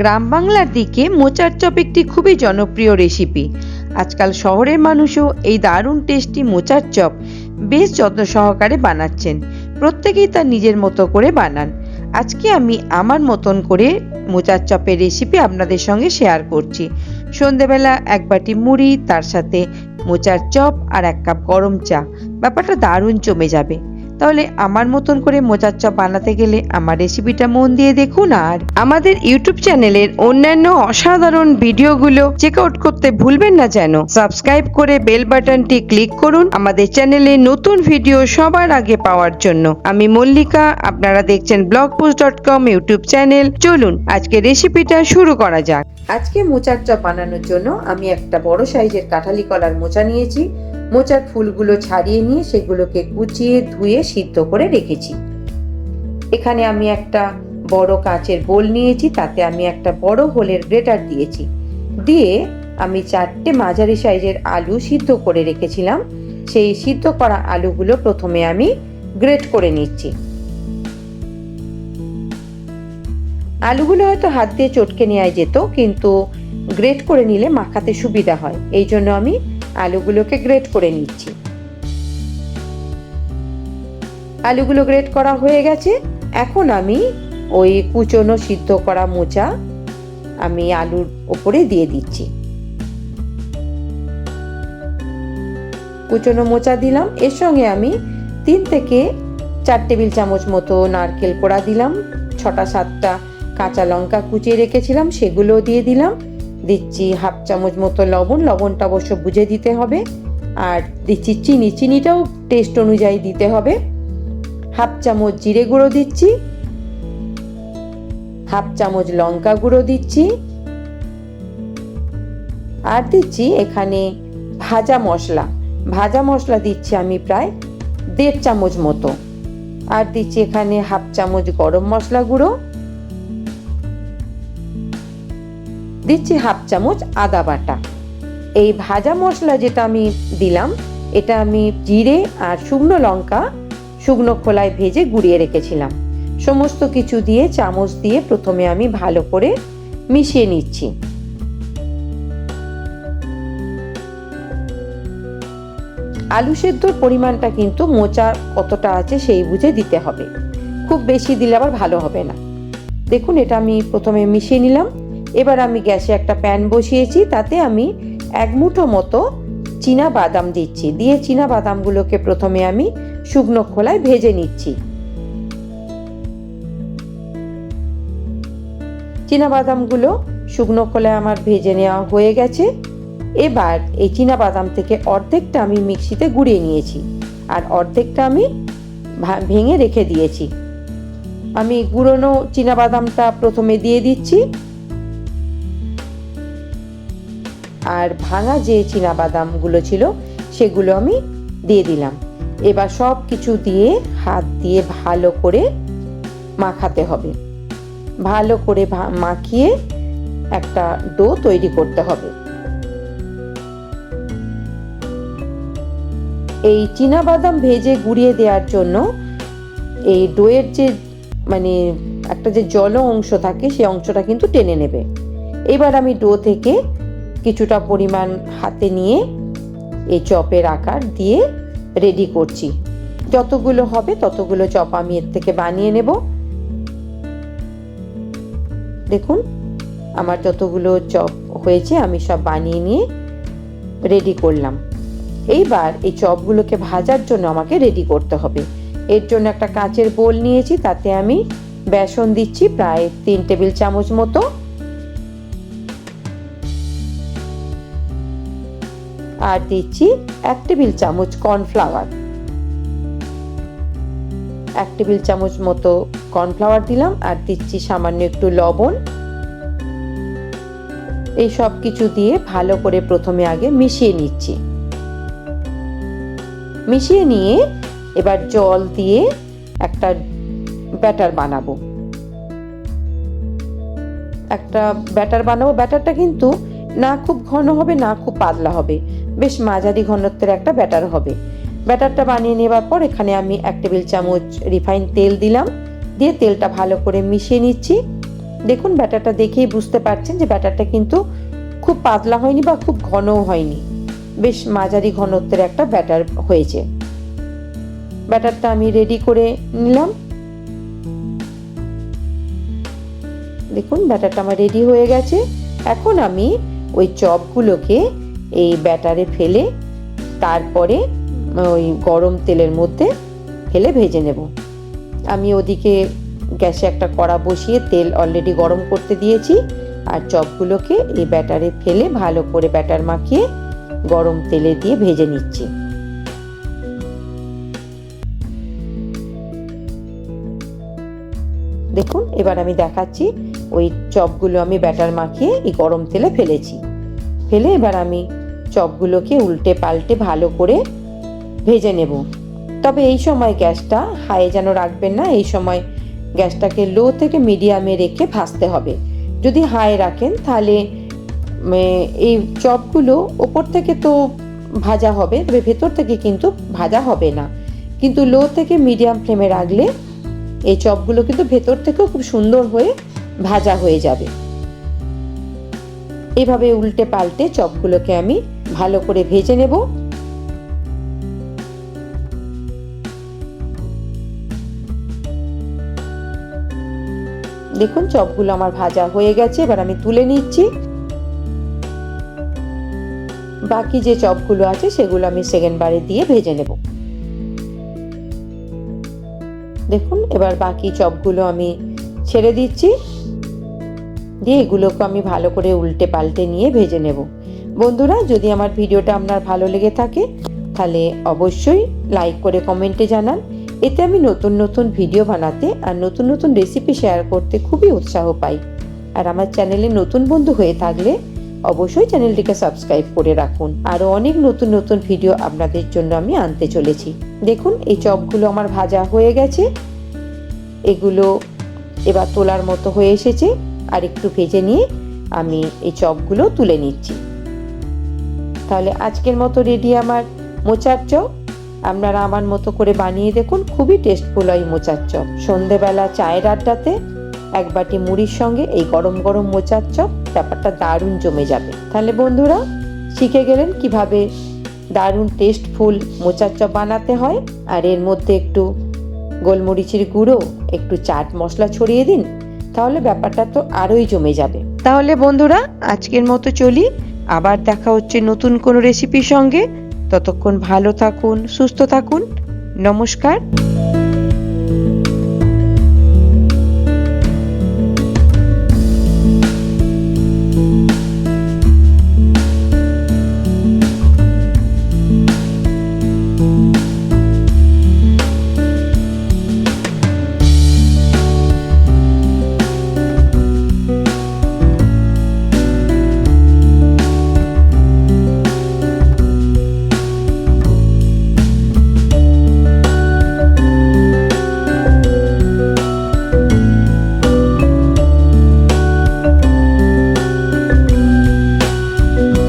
গ্রাম বাংলার দিকে মোচার চপ একটি খুবই জনপ্রিয় রেসিপি। আজকাল শহরের মানুষও এই দারুণ টেস্টি মোচার চপ বেশ যত্ন সহকারে বানাচ্ছেন। প্রত্যেকেই তার নিজের মতো করে বানান। আজকে আমি আমার মতন করে মোচার চপের রেসিপি আপনাদের সঙ্গে শেয়ার করছি। সন্ধেবেলা এক বাটি মুড়ি, তার সাথে মোচার চপ আর 1 কাপ গরম চা, ব্যাপারটা দারুণ জমে যাবে। তাহলে আমার মতন করে মোচার চপ বানাতে গেলে আমার রেসিপিটা মন দিয়ে দেখুন, আর আমাদের ইউটিউব চ্যানেলের অন্যান্য অসাধারণ ভিডিওগুলো চেক আউট করতে ভুলবেন না যেন। সাবস্ক্রাইব করে বেল বাটনটি ক্লিক করুন আমাদের চ্যানেলে নতুন ভিডিও সবার আগে পাওয়ার জন্য। আমি মল্লিকা, আপনারা দেখছেন BLOGFOODZ.com ইউটিউব চ্যানেল। চলুন আজকে রেসিপিটা শুরু করা যাক। আজকে মোচার চপ বানানোর জন্য আমি একটা বড় সাইজের কাঁঠালি কলার মোচা নিয়েছি। মোচার ফুলগুলো ছাড়িয়ে নিয়ে সেগুলোকে কুচিয়ে ধুয়ে সিদ্ধ করে রেখেছি। এখানে আমি একটা বড় কাঁচের বোল নিয়েছি, তাতে আমি একটা বড় হোলের গ্রেটার দিয়েছি। দিয়ে আমি 4টে মাঝারি সাইজের আলু সিদ্ধ করে রেখেছিলাম। সেই সিদ্ধ করা আলুগুলো প্রথমে আমি গ্রেট করে নিচ্ছি। আলুগুলো হয়তো হাত দিয়ে চটকে নেওয়া যেত, কিন্তু গ্রেট করে নিলে মাখাতে সুবিধা হয়, এই জন্য আমি আলুগুলোকে গ্রেট করে নিচ্ছি। আলুগুলো গ্রেট করা হয়ে গেছে। এখন আমি ওই কুচনো সিদ্ধ করা মোচা আমি আলুর উপরে দিয়ে দিচ্ছি। কুচনো মোচা দিলাম। এর সঙ্গে আমি 3 থেকে 4 টেবিল চামচ মতো নারকেল কোড়া দিলাম। 6টা-7টা কাঁচা লঙ্কা কুচিয়ে রেখেছিলাম, সেগুলো দিয়ে দিলাম। দিচ্ছি 1/2 চামচ মতো লবণ, লবণটা অবশ্য বুঝে দিতে হবে। আর দিচ্ছি চিনি, চিনিটাও টেস্ট অনুযায়ী দিতে হবে। 1/2 চামচ জিরে গুঁড়ো দিচ্ছি, 1/2 চামচ লঙ্কা গুঁড়ো দিচ্ছি, আর দিচ্ছি এখানে ভাজা মশলা। ভাজা মশলা দিচ্ছি আমি প্রায় 1.5 চামচ মতো। আর দিচ্ছি এখানে 1/2 চামচ গরম মশলা গুঁড়ো, দিচ্ছি 1/2 চামচ আদা বাটা। এই ভাজা মশলা যেটা আমি দিলাম, এটা আমি জিরে আর শুকনো লঙ্কা শুকনো খোলায় ভেজে গুঁড়িয়ে রেখেছিলাম। সমস্ত কিছু দিয়ে চামচ দিয়ে প্রথমে আমি ভালো করে মিশিয়ে নিচ্ছি। আলু সেদ্ধর পরিমাণটা কিন্তু মোচা কতটা আছে সেই বুঝে দিতে হবে, খুব বেশি দিলে আবার ভালো হবে না। দেখুন, এটা আমি প্রথমে মিশিয়ে নিলাম। এবার আমি গ্যাসে একটা প্যান বসিয়েছি, তাতে আমি 1 মুঠো মতো চীনা বাদাম দিচ্ছি। দিয়ে চীনা বাদামগুলোকে প্রথমে আমি শুকনো খোলায় ভেজে নিচ্ছি। চীনা বাদামগুলো শুকনো খোলায় আমার ভেজে নেওয়া হয়ে গেছে। এবার এই চীনা বাদাম থেকে অর্ধেকটা আমি মিক্সিতে গুঁড়িয়ে নিয়েছি, আর অর্ধেকটা আমি ভেঙে রেখে দিয়েছি। আমি গুঁড়োনো চীনা বাদামটা প্রথমে দিয়ে দিচ্ছি, আর ভাঙা যে চীনা বাদামগুলো ছিল সেগুলো আমি দিয়ে দিলাম। এবার সব কিছু দিয়ে হাত দিয়ে ভালো করে মাখাতে হবে। ভালো করে মাখিয়ে একটা ডো তৈরি করতে হবে। এই চীনা বাদাম ভেজে গুঁড়িয়ে দেওয়ার জন্য এই ডোয়ের যে একটা যে জল অংশ থাকে, সেই অংশটা কিন্তু টেনে নেবে। এবার আমি ডো থেকে কিছুটা পরিমাণ হাতে নিয়ে এই চপের আকার দিয়ে রেডি করছি। যতগুলো হবে ততগুলো চপ আমি এর থেকে বানিয়ে নেব। দেখুন, আমার যতগুলো চপ হয়েছে আমি সব বানিয়ে নিয়ে রেডি করলাম। এইবার এই চপগুলোকে ভাজার জন্য আমাকে রেডি করতে হবে। এর জন্য একটা কাঁচের বোল নিয়েছি, তাতে আমি বেসন দিচ্ছি প্রায় 3 টেবিল চামচ মতো, আর দিচ্ছি 1 টেবিল চামচ কর্নফ্লাওয়ার। 1 টেবিল চামচ মতো কর্নফ্লাওয়ার দিলাম, আর দিচ্ছি সামান্য একটু লবণ। এই সব কিছু দিয়ে ভালো করে প্রথমে আগে মিশিয়ে নিচ্ছি। মিশিয়ে নিয়ে এবার জল দিয়ে একটা ব্যাটার বানাবো। ব্যাটারটা কিন্তু না খুব ঘন হবে না খুব পাতলা হবে, বেশ মাঝারি ঘনত্বের একটা ব্যাটার হবে। ব্যাটারটা বানিয়ে নেবার পর এখানে আমি 1 টেবিল চামচ রিফাইন তেল দিলাম। দিয়ে তেলটা ভালো করে মিশিয়ে নিচ্ছি। দেখুন ব্যাটারটা দেখেই বুঝতে পারছেন যে ব্যাটারটা কিন্তু খুব পাতলা হয়নি বা খুব ঘনও হয়নি, বেশ মাঝারি ঘনত্বের একটা ব্যাটার হয়েছে। ব্যাটারটা আমি রেডি করে নিলাম। দেখুন ব্যাটারটা আমার রেডি হয়ে গেছে। এখন আমি ওই চপগুলোকে এই ব্যাটারে ফেলে তারপরে ওই গরম তেলের মধ্যে ফেলে ভেজে নেব। আমি ওদিকে গ্যাসে একটা কড়া বসিয়ে তেল অলরেডি গরম করতে দিয়েছি, আর চপগুলোকে এই ব্যাটারে ফেলে ভালো করে ব্যাটার মাখিয়ে গরম তেলে দিয়ে ভেজে নিচ্ছি। দেখুন এবার আমি দেখাচ্ছি, ওই চপগুলো আমি ব্যাটার মাখিয়ে এই গরম তেলে ফেলেছি। ফেলে এবার আমি চপগুলোকে উল্টে পাল্টে ভালো করে ভেজে নেব। তবে এই সময় গ্যাসটা হাই যেন রাখবেন না, এই সময় গ্যাসটাকে লো থেকে মিডিয়ামে রেখে ভাজতে হবে। যদি হাই রাখেন তাহলে এই চপগুলো ওপর থেকে তো ভাজা হবে, তবে ভেতর থেকে কিন্তু ভাজা হবে না। কিন্তু লো থেকে মিডিয়াম ফ্লেমে রাখলে এই চপগুলো কিন্তু ভেতর থেকেও খুব সুন্দর হয়ে ভাজা হয়ে যাবে। এভাবে উল্টে পাল্টে চপগুলোকে আমি ভালো করে ভেজে নেব। দেখুন চপগুলো আমার ভাজা হয়ে গেছে, এবার আমি তুলে নিচ্ছি। বাকি যে চপগুলো আছে সেগুলো আমি সেকেন্ড বারে দিয়ে ভেজে নেব। দেখুন এবার বাকি চপগুলো আমি ছেড়ে দিচ্ছি, দিয়ে এগুলোকে আমি ভালো করে উল্টে পাল্টে নিয়ে ভেজে নেব। বন্ধুরা, যদি আমার ভিডিওটা আপনার ভালো লেগে থাকে তাহলে অবশ্যই লাইক করে কমেন্টে জানান। এতে আমি নতুন নতুন ভিডিও বানাতে আর নতুন নতুন রেসিপি শেয়ার করতে খুবই উৎসাহ পাই। আর আমার চ্যানেলে নতুন বন্ধু হয়ে থাকলে অবশ্যই চ্যানেলটিকে সাবস্ক্রাইব করে রাখুন। আরও অনেক নতুন নতুন ভিডিও আপনাদের জন্য আমি আনতে চলেছি। দেখুন এই চপগুলো আমার ভাজা হয়ে গেছে, এগুলো এবার তোলার মতো হয়ে এসেছে। আর একটু ভেজে নিয়ে আমি এই চপগুলো তুলে নিচ্ছি। তাহলে আজকের মতো রেডি আমার মোচার চপ। আপনারা আমার মতো করে বানিয়ে দেখুন, খুবই টেস্টফুল হয় মোচার চপ। সন্ধেবেলা চায়ের আড্ডাতে এক বাটি মুড়ির সঙ্গে এই গরম গরম মোচার চপ, ব্যাপারটা দারুণ জমে যাবে। তাহলে বন্ধুরা শিখে গেলেন কিভাবে দারুণ টেস্টফুল মোচার চপ বানাতে হয়। আর এর মধ্যে একটু গোলমরিচের গুঁড়ো, একটু চাট মশলা ছড়িয়ে দিন, তাহলে ব্যাপারটা তো আরোই জমে যাবে। তাহলে বন্ধুরা আজকের মতো চলি, আবার দেখা হচ্ছে নতুন কোনো রেসিপির সঙ্গে। ততক্ষণ ভালো থাকুন, সুস্থ থাকুন। নমস্কার।